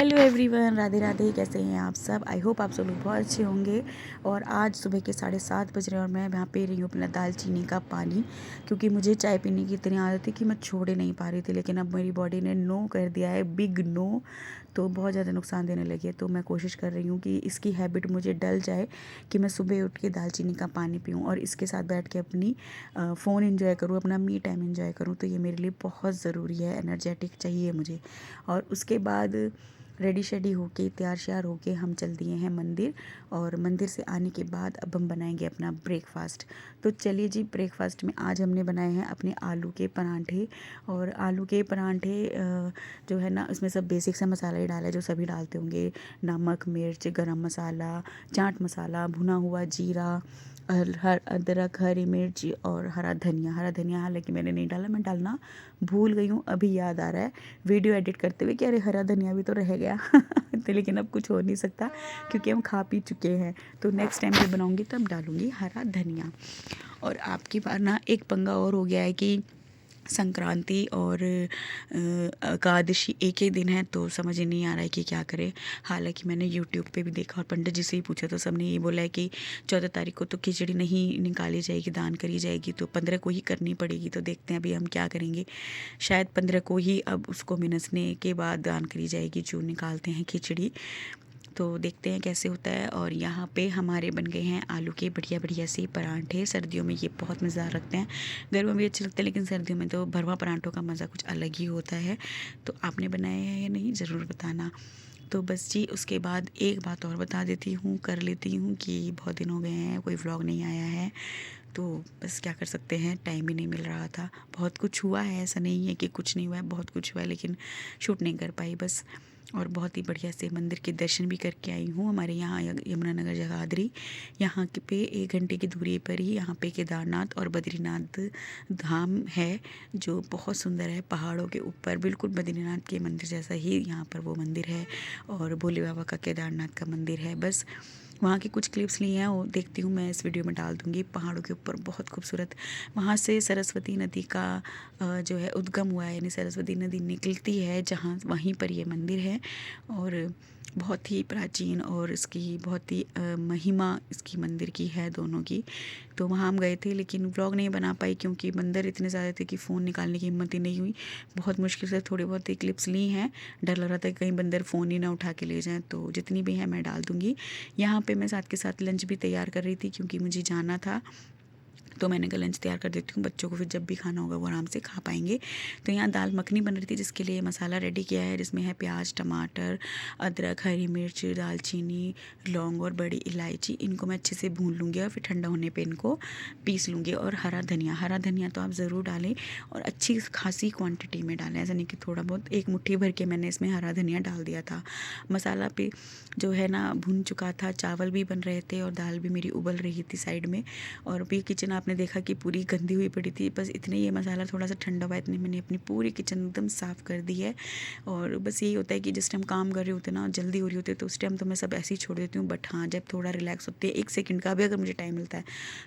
Hello everyone, Radhe Radhe. कैसे हैं आप सब? आई होप आप सब लोग बहुत अच्छे होंगे। और आज सुबह के 7:30 बज रहे हैं और मैं यहाँ पे रही हूँ अपना दालचीनी का पानी, क्योंकि मुझे चाय पीने की इतनी आदत है कि मैं छोड़ ही नहीं पा रही थी। लेकिन अब मेरी बॉडी ने नो कर दिया है, बिग नो। तो बहुत ज़्यादा नुकसान देने लगी है। तो मैं कोशिश कर रही हूँ कि इसकी हैबिट मुझे डल जाए कि मैं सुबह उठ के दालचीनी का पानी पीऊँ और इसके साथ बैठ के अपनी फ़ोन एंजॉय करूँ, अपना मी टाइम एंजॉय करूँ। तो ये मेरे लिए बहुत ज़रूरी है, एनर्जेटिक चाहिए मुझे। और उसके बाद रेडी शेडी होके तैयार श्यार होके हम चल दिए हैं मंदिर। और मंदिर से आने के बाद अब हम बनाएंगे अपना ब्रेकफास्ट। तो चलिए जी, ब्रेकफास्ट में आज हमने बनाए हैं अपने आलू के परांठे। और आलू के परांठे जो है ना, उसमें सब बेसिक सा मसाला ही डाला है जो सभी डालते होंगे। नमक, मिर्च, गरम मसाला, चाट मसाला, भुना हुआ जीरा, हर अदरक, हरी मिर्च और हरा धनिया। हरा धनिया हालांकि मैंने नहीं डाला, मैं डालना भूल गई हूँ, अभी याद आ रहा है वीडियो एडिट करते हुए कि अरे हरा धनिया भी तो रह गया। तो लेकिन अब कुछ हो नहीं सकता क्योंकि हम खा पी चुके हैं। तो नेक्स्ट टाइम जब बनाऊंगी तब डालूंगी हरा धनिया। और आपकी बार ना एक पंगा और हो गया है कि संक्रांति और एकादशी एक ही दिन है, तो समझ ही नहीं आ रहा है कि क्या करें। हालांकि मैंने यूट्यूब पे भी देखा और पंडित जी से ही पूछा तो सबने ये बोला है कि 14 तारीख को तो खिचड़ी नहीं निकाली जाएगी, दान करी जाएगी, तो 15 को ही करनी पड़ेगी। तो देखते हैं अभी हम क्या करेंगे। शायद 15 को ही अब उसको मिनसने के बाद दान करी जाएगी जो निकालते हैं खिचड़ी। तो देखते हैं कैसे होता है। और यहाँ पे हमारे बन गए हैं आलू के बढ़िया बढ़िया से परांठे। सर्दियों में ये बहुत मज़ा रखते हैं, गर्मियों में भी अच्छे लगते हैं, लेकिन सर्दियों में तो भरवा परांठों का मज़ा कुछ अलग ही होता है। तो आपने बनाया है या नहीं, ज़रूर बताना। तो बस जी, उसके बाद एक बात और बता देती हूँ, कर लेती हूँ कि बहुत दिन हो गए हैं कोई व्लॉग नहीं आया है। तो बस क्या कर सकते हैं, टाइम ही नहीं मिल रहा था। बहुत कुछ हुआ है, ऐसा नहीं है कि कुछ नहीं हुआ है, बहुत कुछ हुआ है, लेकिन शूट नहीं कर पाई बस। और बहुत ही बढ़िया से मंदिर के दर्शन भी करके आई हूँ। हमारे यहाँ यमुनानगर जगाधरी, यहाँ के पे 1 घंटे की दूरी पर ही यहाँ पे केदारनाथ और बद्रीनाथ धाम है, जो बहुत सुंदर है। पहाड़ों के ऊपर बिल्कुल बद्रीनाथ के मंदिर जैसा ही यहाँ पर वो मंदिर है। और भोले बाबा का केदारनाथ का मंदिर है। बस वहाँ की कुछ क्लिप्स ली हैं, वो देखती हूँ, मैं इस वीडियो में डाल दूँगी। पहाड़ों के ऊपर बहुत खूबसूरत, वहाँ से सरस्वती नदी का जो है उद्गम हुआ है, यानी सरस्वती नदी निकलती है जहाँ, वहीं पर ये मंदिर है। और बहुत ही प्राचीन और इसकी बहुत ही महिमा इसकी मंदिर की है, दोनों की। तो वहाँ हम गए थे, लेकिन व्लॉग नहीं बना पाई क्योंकि बंदर इतने ज़्यादा थे कि फ़ोन निकालने की हिम्मत ही नहीं हुई। बहुत मुश्किल से थोड़ी बहुत ही क्लिप्स ली हैं। डर लग रहा था कि कहीं बंदर फ़ोन ही ना उठा के ले जाएं। तो जितनी भी है मैं डाल दूँगी। यहाँ पे मैं साथ के साथ लंच भी तैयार कर रही थी क्योंकि मुझे जाना था। तो मैंने कहा लंच तैयार कर देती हूँ, बच्चों को फिर जब भी खाना होगा वो आराम से खा पाएंगे। तो यहाँ दाल मखनी बन रही थी, जिसके लिए मसाला रेडी किया है, जिसमें है प्याज, टमाटर, अदरक, हरी मिर्च, दालचीनी, लौंग और बड़ी इलायची। इनको मैं अच्छे से भून लूँगी और फिर ठंडा होने पे इनको पीस लूँगी। और हरा धनिया, हरा धनिया तो आप ज़रूर डालें और अच्छी खासी क्वांटिटी में डालें, ऐसा नहीं कि थोड़ा बहुत। एक मुट्ठी भर के मैंने इसमें हरा धनिया डाल दिया था। मसाला पे जो है ना भुन चुका था, चावल भी बन रहे थे और दाल भी मेरी उबल रही थी साइड में। और भी किचन आपने देखा कि पूरी गंदी हुई पड़ी थी। बस इतने, ये मसाला थोड़ा सा ठंडा हुआ, इतने मैंने अपनी पूरी किचन एकदम साफ़ कर दी है। और बस यही होता है कि जिस टाइम काम कर रहे होते ना, जल्दी हो रही होती है, तो उस टाइम तो मैं सब ऐसे ही छोड़ देती हूँ। बट हाँ, जब थोड़ा रिलैक्स होती है, 1 सेकंड का भी अगर मुझे टाइम मिलता है,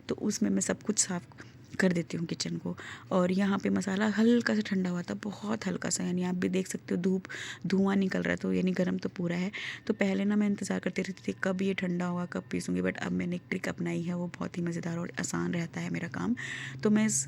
तो उसमें मैं सब कुछ साफ़ कर देती हूँ किचन को। और यहाँ पे मसाला हल्का सा ठंडा हुआ था, बहुत हल्का सा, यानी आप भी देख सकते हो धुआं निकल रहा है, तो यानी गर्म तो पूरा है। तो पहले ना मैं इंतज़ार करती रहती थी कब ये ठंडा होगा, कब पीसूँगी। बट अब मैंने एक ट्रिक अपनाई है, वो बहुत ही मज़ेदार और आसान रहता है मेरा काम। तो मैं इस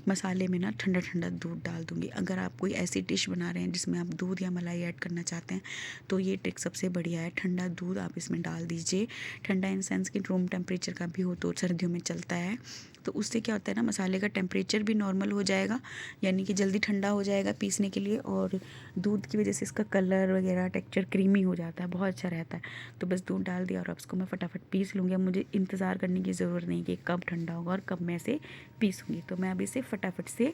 मसाले में ना ठंडा ठंडा दूध डाल दूँगी। अगर आप कोई ऐसी डिश बना रहे हैं जिसमें आप दूध या मलाई ऐड करना चाहते हैं, तो ये ट्रिक सबसे बढ़िया है। ठंडा दूध आप इसमें डाल दीजिए। ठंडा इन सेंस कि रूम टेम्परेचर का भी हो, तो सर्दियों में चलता है। तो उससे क्या होता है ना, मसाले का टेम्परेचर भी नॉर्मल हो जाएगा, यानी कि जल्दी ठंडा हो जाएगा पीसने के लिए। और दूध की वजह से इसका कलर वगैरह टेक्सचर क्रीमी हो जाता है, बहुत अच्छा रहता है। तो बस दूध डाल दिया और अब इसको मैं फटाफट पीस लूँगी। अब मुझे इंतज़ार करने की ज़रूरत नहीं कि कब ठंडा होगा और कब मैं इसे पीसूँगी। तो मैं अभी इसे फटाफट से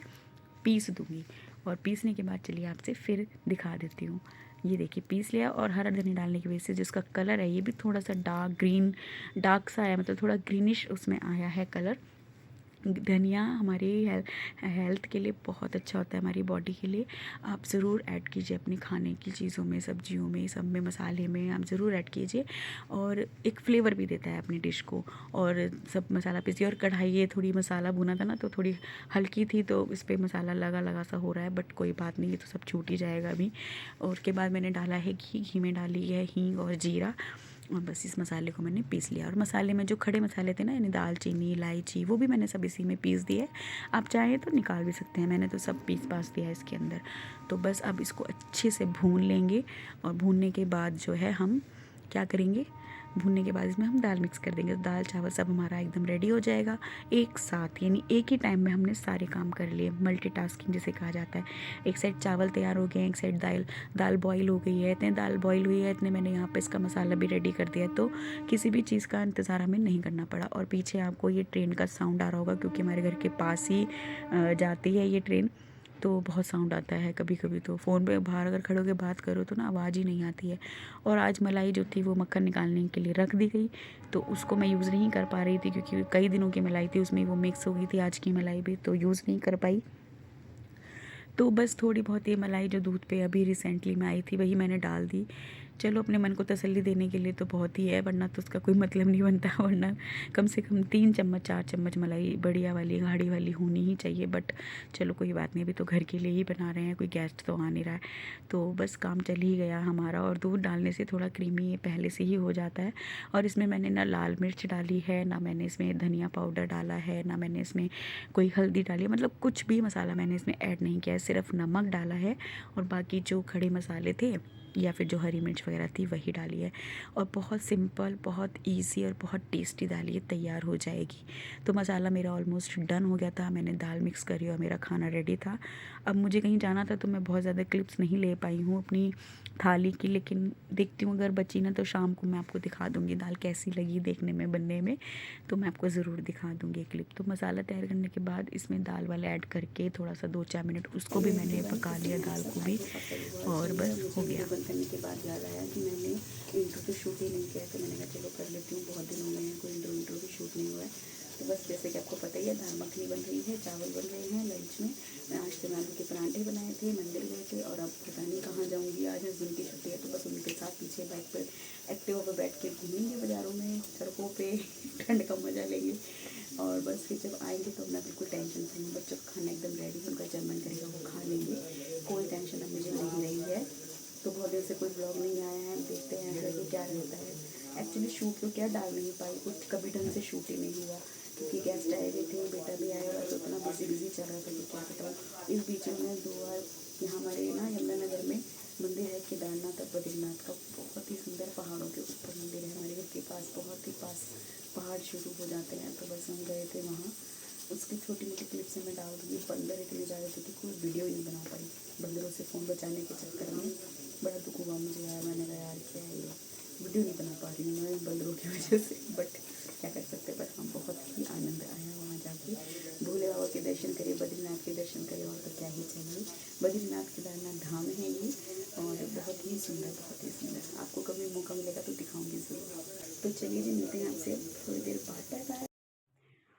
पीस दूँगी। और पीसने के बाद चलिए आपसे फिर दिखा देती हूँ। ये देखिए पीस लिया। और हरा धनिया डालने की वजह से जिसका कलर है, ये भी थोड़ा सा डार्क ग्रीन, डार्क सा आया, मतलब थोड़ा ग्रीनिश उसमें आया है कलर। धनिया हमारी हेल्थ के लिए बहुत अच्छा होता है, हमारी बॉडी के लिए। आप ज़रूर ऐड कीजिए अपने खाने की चीज़ों में, सब्जियों में, सब में, मसाले में आप ज़रूर ऐड कीजिए। और एक फ्लेवर भी देता है अपनी डिश को। और सब मसाला पीसिए। और कढ़ाई ये थोड़ी मसाला भुना था ना, तो थोड़ी हल्की थी, तो इस पर मसाला लगा लगा सा हो रहा है, बट कोई बात नहीं, ये तो सब छूट ही जाएगा अभी। और उसके बाद मैंने डाला है घी। घी में डाली है हींग और जीरा, और बस इस मसाले को मैंने पीस लिया। और मसाले में जो खड़े मसाले थे ना, यानी दालचीनी, इलायची, वो भी मैंने सब इसी में पीस दिए। आप चाहें तो निकाल भी सकते हैं, मैंने तो सब पीस पास दिया है इसके अंदर। तो बस अब इसको अच्छे से भून लेंगे। और भूनने के बाद जो है हम क्या करेंगे, भूनने के बाद इसमें हम दाल मिक्स कर देंगे। तो दाल चावल सब हमारा एकदम रेडी हो जाएगा एक साथ, यानी एक ही टाइम में हमने सारे काम कर लिए। मल्टीटास्किंग जिसे कहा जाता है। एक साइड चावल तैयार हो गए, एक साइड दाल दाल बॉईल हो गई है। इतने दाल बॉईल हुई है, इतने मैंने यहाँ पे इसका मसाला भी रेडी कर दिया है, तो किसी भी चीज़ का इंतज़ार हमें नहीं करना पड़ा। और पीछे आपको ये ट्रेन का साउंड आ रहा होगा, क्योंकि हमारे घर के पास ही जाती है ये ट्रेन, तो बहुत साउंड आता है। कभी कभी तो फ़ोन पे बाहर अगर खड़े होकर बात करो तो ना आवाज़ ही नहीं आती है। और आज मलाई जो थी वो मक्खन निकालने के लिए रख दी गई, तो उसको मैं यूज़ नहीं कर पा रही थी, क्योंकि कई दिनों की मलाई थी, उसमें वो मिक्स हो गई थी आज की मलाई भी, तो यूज़ नहीं कर पाई। तो बस थोड़ी बहुत ये मलाई जो दूध पे अभी रिसेंटली में आई थी, वही मैंने डाल दी। चलो, अपने मन को तसल्ली देने के लिए तो बहुत ही है, वरना तो उसका कोई मतलब नहीं बनता। वरना कम से कम 3 चम्मच 4 चम्मच मलाई बढ़िया वाली गाढ़ी वाली होनी ही चाहिए। बट चलो कोई बात नहीं, अभी तो घर के लिए ही बना रहे हैं, कोई गेस्ट तो आ नहीं रहा है, तो बस काम चल ही गया हमारा। और दूध डालने से थोड़ा क्रीमी पहले से ही हो जाता है। और इसमें मैंने ना लाल मिर्च डाली है, ना मैंने इसमें धनिया पाउडर डाला है, ना मैंने इसमें कोई हल्दी डाली है, मतलब कुछ भी मसाला मैंने इसमें ऐड नहीं किया है, सिर्फ नमक डाला है। और बाकी जो खड़े मसाले थे या फिर जो हरी मिर्च वगैरह थी वही डाली है। और बहुत सिंपल, बहुत इजी और बहुत टेस्टी दाल ये तैयार हो जाएगी। तो मसाला मेरा ऑलमोस्ट डन हो गया था, मैंने दाल मिक्स करी और मेरा खाना रेडी था। अब मुझे कहीं जाना था, तो मैं बहुत ज़्यादा क्लिप्स नहीं ले पाई हूँ अपनी थाली की, लेकिन देखती हूँ अगर बची ना तो शाम को मैं आपको दिखा दूँगी दाल कैसी लगी देखने में, बनने में। तो मैं आपको ज़रूर दिखा दूँगी क्लिप। तो मसाला तैयार करने के बाद इसमें दाल वाला ऐड करके थोड़ा सा 2-4 मिनट उसको भी मैंने पका लिया, दाल को भी। और बस हो गया। बंद करने के बाद याद आया कि मैंने इंट्रो तो शूट ही नहीं किया, तो मैंने कहा चलो कर लेती हूँ, बहुत दिन हो गए हैं कोई इंट्रो भी शूट नहीं हुआ है। तो बस जैसे कि आपको पता ही है, दाल मखनी बन रही है, चावल बन रहे हैं लंच में। मैं आज तो आलू के पराठे बनाए थे, मंदिर गए थे, और अब पता नहीं कहाँ जाऊँगी। आज हस्बैंड की छुट्टी है, तो बस उनके साथ पीछे बाइक पर एक्टिवा पर बैठ के घूमेंगे बाज़ारों में, सड़कों पे ठंड का मज़ा लेंगे। और बस फिर जब आएंगे तो अपना बिल्कुल टेंशन फ्री, बच्चों का खाना एकदम रेडी, उनका जब मन करेगा वो खा लेंगे, कोई टेंशन अब मुझे नहीं रही है। तो बहुत देर से कोई ब्लॉग नहीं आया है, देखते हैं अगर तो क्या रहता है। एक्चुअली शूट तो क्या डाल नहीं पाई, कुछ कभी ढंग से शूट ही नहीं हुआ, क्योंकि गेस्ट आए हुए थे, बेटा भी आया हुआ, तो इतना बिजी चल रहा था कि क्या बताऊँ। इस बीच में मैं 2 बार यहाँ हमारे ना यमुनानगर में मंदिर है केदारनाथ और बद्रीनाथ का, बहुत ही सुंदर पहाड़ों के ऊपर मंदिर है हमारे घर के पास, बहुत ही पास पहाड़ शुरू हो जाते हैं। तो बस हम गए थे वहाँ, उसकी छोटी मोटी क्लिप्स मैं डाल दूँगी। बंदर इतने ज़्यादा थे कि कोई वीडियो ही नहीं बना पाई, बंदरों से फ़ोन बचाने के चक्कर में बड़ा दुख हुआ मुझे यार। मैंने कहा यार क्या है ये, वीडियो नहीं बना पा रही हूँ मैं बंदरों की वजह से, बट क्या कर सकते। बट हम बहुत ही आनंद आया वहाँ जाके, भोले बाबा के दर्शन करे, बद्रीनाथ के दर्शन करे, और तो क्या ही चाहिए। बद्रीनाथ केदारनाथ धाम है ये, और बहुत ही सुंदर, बहुत ही सुंदर। आपको कभी मौका मिलेगा तो दिखाऊंगी ज़रूर। तो चलिए जी, मिलते हैं आपसे थोड़ी देर बाद, बाय बाय।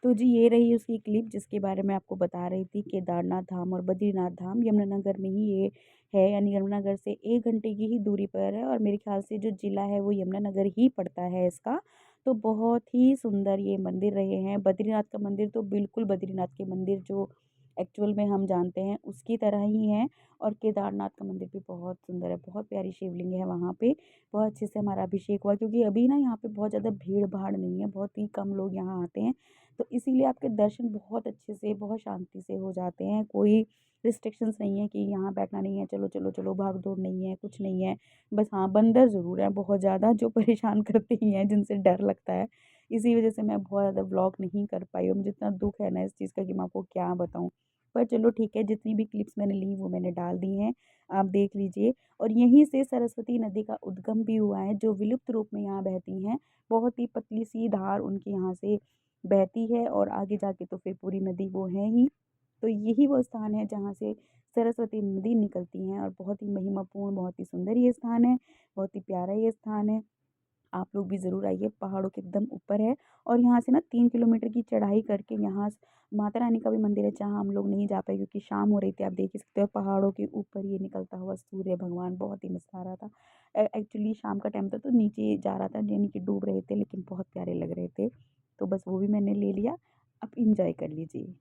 तो जी ये रही उसकी क्लिप जिसके बारे में आपको बता रही थी। केदारनाथ धाम और बद्रीनाथ धाम यमुनानगर में ही ये है, यानी यमुनानगर से 1 घंटे की ही दूरी पर है, और मेरे ख्याल से जो ज़िला है वो यमुनानगर ही पड़ता है इसका। तो बहुत ही सुंदर ये मंदिर रहे हैं। बद्रीनाथ का मंदिर तो बिल्कुल बद्रीनाथ के मंदिर जो एक्चुअल में हम जानते हैं उसकी तरह ही है। और केदारनाथ का मंदिर भी बहुत सुंदर है, बहुत प्यारी शिवलिंग है वहाँ पे। बहुत अच्छे से हमारा अभिषेक हुआ, क्योंकि अभी ना यहाँ पे बहुत ज़्यादा भीड़ भाड़ नहीं है, बहुत ही कम लोग यहाँ आते हैं, तो इसीलिए आपके दर्शन बहुत अच्छे से, बहुत शांति से हो जाते हैं। कोई रिस्ट्रिक्शंस नहीं है कि यहाँ बैठना नहीं है, चलो चलो चलो, भाग दौड़ नहीं है, कुछ नहीं है। बस हाँ, बंदर ज़रूर हैं बहुत ज़्यादा, जो परेशान करते ही हैं, जिनसे डर लगता है। इसी वजह से मैं बहुत ज़्यादा व्लॉग नहीं कर पाई, और मुझे इतना दुःख है ना इस चीज़ का कि मैं आपको क्या बताऊँ। पर चलो ठीक है, जितनी भी क्लिप्स मैंने ली वो मैंने डाल दी हैं, आप देख लीजिए। और यहीं से सरस्वती नदी का उद्गम भी हुआ है, जो विलुप्त रूप में यहाँ बहती हैं। बहुत ही पतली सी धार उनके यहाँ से बहती है, और आगे जाके तो फिर पूरी नदी वो है ही। तो यही वो स्थान है जहाँ से सरस्वती नदी निकलती हैं, और बहुत ही महिमापूर्ण, बहुत ही सुंदर ये स्थान है, बहुत ही प्यारा ये स्थान है। आप लोग भी ज़रूर आइए, पहाड़ों के एकदम ऊपर है। और यहाँ से ना 3 किलोमीटर की चढ़ाई करके यहाँ माता रानी का भी मंदिर है, जहाँ हम लोग नहीं जा पाए क्योंकि शाम हो रही थी। आप देख ही सकते हो पहाड़ों के ऊपर ये निकलता हुआ सूर्य भगवान, बहुत ही मज़ा आ रहा था। एक्चुअली शाम का टाइम था तो नीचे जा रहा था, यानी कि डूब रहे थे, लेकिन बहुत प्यारे लग रहे थे। तो बस वो भी मैंने ले लिया। अब इंजॉय कर लीजिए।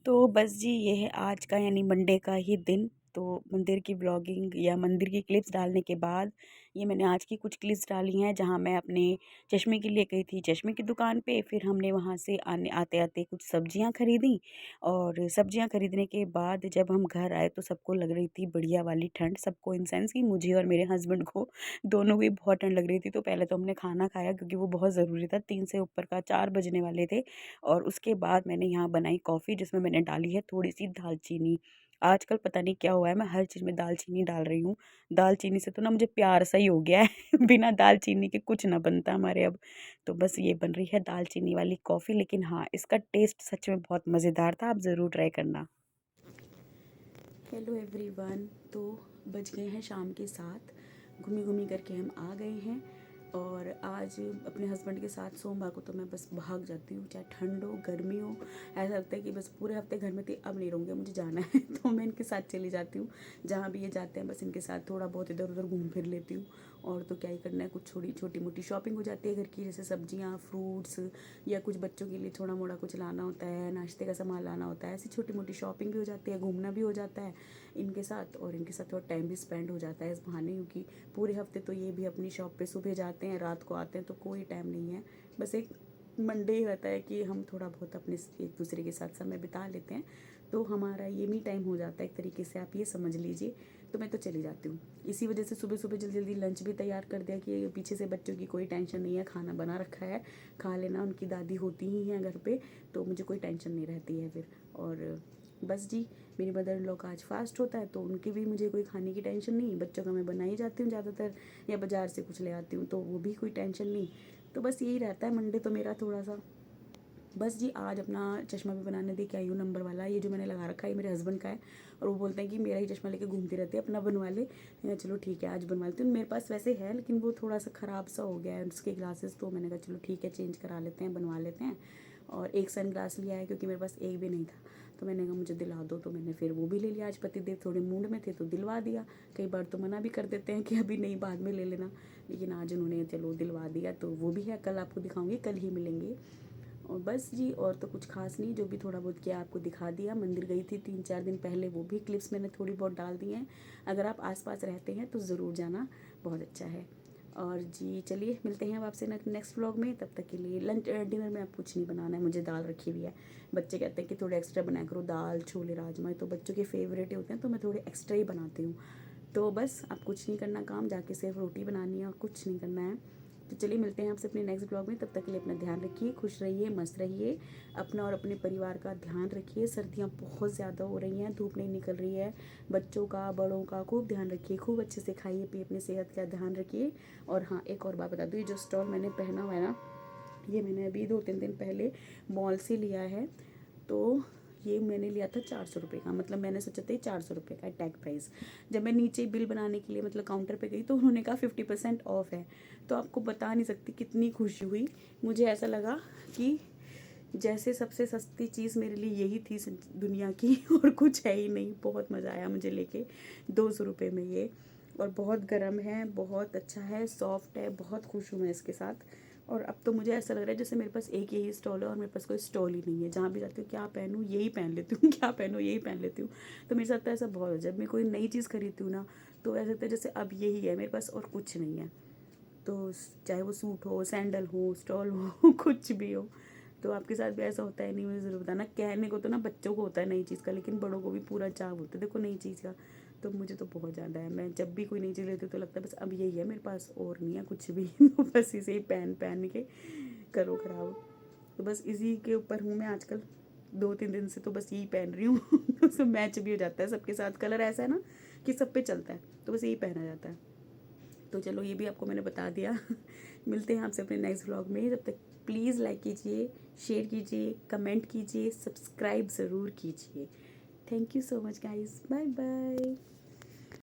तो बस जी ये है आज का यानी मंडे का ही दिन। तो मंदिर की ब्लॉगिंग या मंदिर की क्लिप्स डालने के बाद ये मैंने आज की कुछ क्लिप्स डाली हैं, जहाँ मैं अपने चश्मे के लिए गई थी चश्मे की दुकान पे। फिर हमने वहाँ से आने आते आते कुछ सब्जियां खरीदी, और सब्जियां खरीदने के बाद जब हम घर आए तो सबको लग रही थी बढ़िया वाली ठंड। सबको इन सेंस की मुझे और मेरे हस्बैंड को दोनों को ही बहुत ठंड लग रही थी। तो पहले तो हमने खाना खाया क्योंकि वो बहुत ज़रूरी था, 3 से ऊपर का 4 बजने वाले थे। और उसके बाद मैंने यहाँ बनाई कॉफ़ी, जिसमें मैंने डाली है थोड़ी-सी दालचीनी। आजकल पता नहीं क्या हुआ है, मैं हर चीज़ में दालचीनी डाल रही हूँ। दालचीनी से तो ना मुझे प्यार सा ही हो गया है बिना दालचीनी के कुछ ना बनता हमारे अब। तो बस ये बन रही है दालचीनी वाली कॉफ़ी, लेकिन हाँ, इसका टेस्ट सच में बहुत मज़ेदार था, आप ज़रूर ट्राई करना। Hello everyone. तो बज गए हैं शाम के 7। घूमी-घूमी करके हम आ गए हैं। और आज अपने हस्बैंड के साथ सोमवार को तो मैं बस भाग जाती हूँ, चाहे ठंड हो गर्मी हो। ऐसा लगता है कि बस पूरे हफ्ते घर में थी, अब नहीं रहूँगी, मुझे जाना है तो मैं इनके साथ चली जाती हूँ। जहाँ भी ये जाते हैं बस इनके साथ थोड़ा बहुत इधर उधर घूम फिर लेती हूँ। और तो क्या ही करना है, कुछ छोटी मोटी शॉपिंग हो जाती है घर की, जैसे सब्जियाँ, फ्रूट्स, या कुछ बच्चों के लिए थोड़ा मोड़ा कुछ लाना होता है, नाश्ते का सामान लाना होता है। ऐसी छोटी मोटी शॉपिंग भी हो जाती है, घूमना भी हो जाता है इनके साथ, और इनके साथ थोड़ा टाइम भी स्पेंड हो जाता है इस बहाने। क्योंकि पूरे हफ्ते तो ये भी अपनी शॉप पे सुबह जाते हैं, रात को आते हैं, तो कोई टाइम नहीं है। बस एक मंडे ही रहता है कि हम थोड़ा बहुत अपने एक दूसरे के साथ समय बिता लेते हैं। तो हमारा ये मी टाइम हो जाता है एक तरीके से, आप ये समझ लीजिए। तो मैं तो चली जाती हूँ। इसी वजह से सुबह सुबह जल्दी जल्दी लंच भी तैयार कर दिया कि पीछे से बच्चों की कोई टेंशन नहीं है, खाना बना रखा है, खा लेना, उनकी दादी होती ही हैं घर पे, तो मुझे कोई टेंशन नहीं रहती है फिर। और बस जी, मेरी मदर इन लॉ का आज फास्ट होता है, तो उनकी भी मुझे कोई खाने की टेंशन नहीं। बच्चों का मैं बना ही जाती हूँ ज़्यादातर, या बाज़ार से कुछ ले आती हूँ, तो वो भी कोई टेंशन नहीं। तो बस यही रहता है मंडे तो मेरा थोड़ा सा। बस जी आज अपना चश्मा भी बनाने दे के आई हूँ, नंबर वाला। ये जो मैंने लगा रखा है ये मेरे हस्बैंड का है, और वो बोलते हैं कि मेरा ही चश्मा लेके घूमती रहती है, अपना बनवा ले। चलो ठीक है, आज बनवा लेती हूँ। मेरे पास वैसे है, लेकिन वो थोड़ा सा ख़राब सा हो गया है उसके ग्लासेस, तो मैंने कहा चलो ठीक है, चेंज करा लेते हैं, बनवा लेते हैं। और एक सन ग्लास लिया है क्योंकि मेरे पास एक भी नहीं था, तो मैंने कहा मुझे दिला दो, तो मैंने फिर वो भी ले लिया। आज पतिदेव थोड़े मूड में थे तो दिलवा दिया। कई बार तो मना भी कर देते हैं कि अभी नहीं, बाद में ले लेना, लेकिन आज उन्होंने चलो दिलवा दिया, तो वो भी है। कल आपको दिखाऊंगी, कल ही मिलेंगे। और बस जी, और तो कुछ खास नहीं, जो भी थोड़ा बहुत किया आपको दिखा दिया। मंदिर गई थी 3-4 दिन पहले, वो भी क्लिप्स मैंने थोड़ी बहुत डाल दी हैं। अगर आप आसपास रहते हैं तो ज़रूर जाना, बहुत अच्छा है। और जी चलिए, मिलते हैं अब आपसे नेक्स्ट व्लॉग में। तब तक के लिए लंच डिनर में आप कुछ नहीं बनाना है, मुझे दाल रखी हुई है। बच्चे कहते हैं कि थोड़े एक्स्ट्रा बनाया करो, दाल छोले राजमा, तो बच्चों के फेवरेट होते हैं, तो मैं थोड़े एक्स्ट्रा ही बनाती हूँ। तो बस आप कुछ नहीं करना काम, जाके सिर्फ रोटी बनानी है और कुछ नहीं करना है। तो चलिए, मिलते हैं आपसे अपने नेक्स्ट ब्लॉग में। तब तक के लिए अपना ध्यान रखिए, खुश रहिए, मस्त रहिए, अपना और अपने परिवार का ध्यान रखिए। सर्दियाँ बहुत ज़्यादा हो रही हैं, धूप नहीं निकल रही है। बच्चों का, बड़ों का खूब ध्यान रखिए, खूब अच्छे से खाइए पिए, अपनी सेहत का ध्यान रखिए। और हाँ, एक और बात बता दूँ, ये जो स्टॉल मैंने पहना हुआ है ना, ये मैंने अभी 2-3 दिन पहले मॉल से लिया है। तो ये मैंने लिया था 400 रुपये का, मतलब मैंने सोचा था 400 रुपये का टैग प्राइस। जब मैं नीचे बिल बनाने के लिए मतलब काउंटर पे गई, तो उन्होंने कहा 50% ऑफ है। तो आपको बता नहीं सकती कितनी खुशी हुई। मुझे ऐसा लगा कि जैसे सबसे सस्ती चीज़ मेरे लिए यही थी दुनिया की और कुछ है ही नहीं। बहुत मज़ा आया मुझे लेके 200 रुपये में ये। और बहुत गर्म है, बहुत अच्छा है, सॉफ्ट है, बहुत खुश हूँ मैं इसके साथ। और अब तो मुझे ऐसा लग रहा है जैसे मेरे पास एक यही स्टॉल है और मेरे पास कोई स्टॉल ही नहीं है। जहाँ भी जाती हूँ क्या पहनूँ, यही पहन लेती हूँ क्या पहनूँ, यही पहन लेती हूँ। तो मेरे साथ तो ऐसा बहुत है, जब मैं कोई नई चीज़ खरीदती हूँ ना, तो ऐसा लगता है जैसे अब यही है मेरे पास और कुछ नहीं है। तो चाहे वो सूट हो, सैंडल हो, स्टॉल हो कुछ भी हो। तो आपके साथ भी ऐसा होता है नहीं, मुझे ज़रूर बताना। कहने को तो ना बच्चों को होता है नई चीज़ का, लेकिन बड़ों को भी पूरा चाव होता है देखो नई चीज़ का। तो मुझे तो बहुत ज़्यादा है, मैं जब भी कोई नई चीज़ लेती हूँ तो लगता है बस अब यही है मेरे पास, और नहीं है कुछ भी तो बस इसे ही पहन पहन के करो खराब। तो बस इसी के ऊपर हूँ मैं आजकल, 2-3 दिन से तो बस यही पहन रही हूँ तो मैच भी हो जाता है सबके साथ, कलर ऐसा है ना कि सब पे चलता है, तो बस यही पहना जाता है। तो चलो, ये भी आपको मैंने बता दिया मिलते हैं आपसे अपने नेक्स्ट व्लॉग में। तब तक प्लीज़ लाइक कीजिए, शेयर कीजिए, कमेंट कीजिए, सब्सक्राइब ज़रूर कीजिए। Thank you so much guys, bye bye.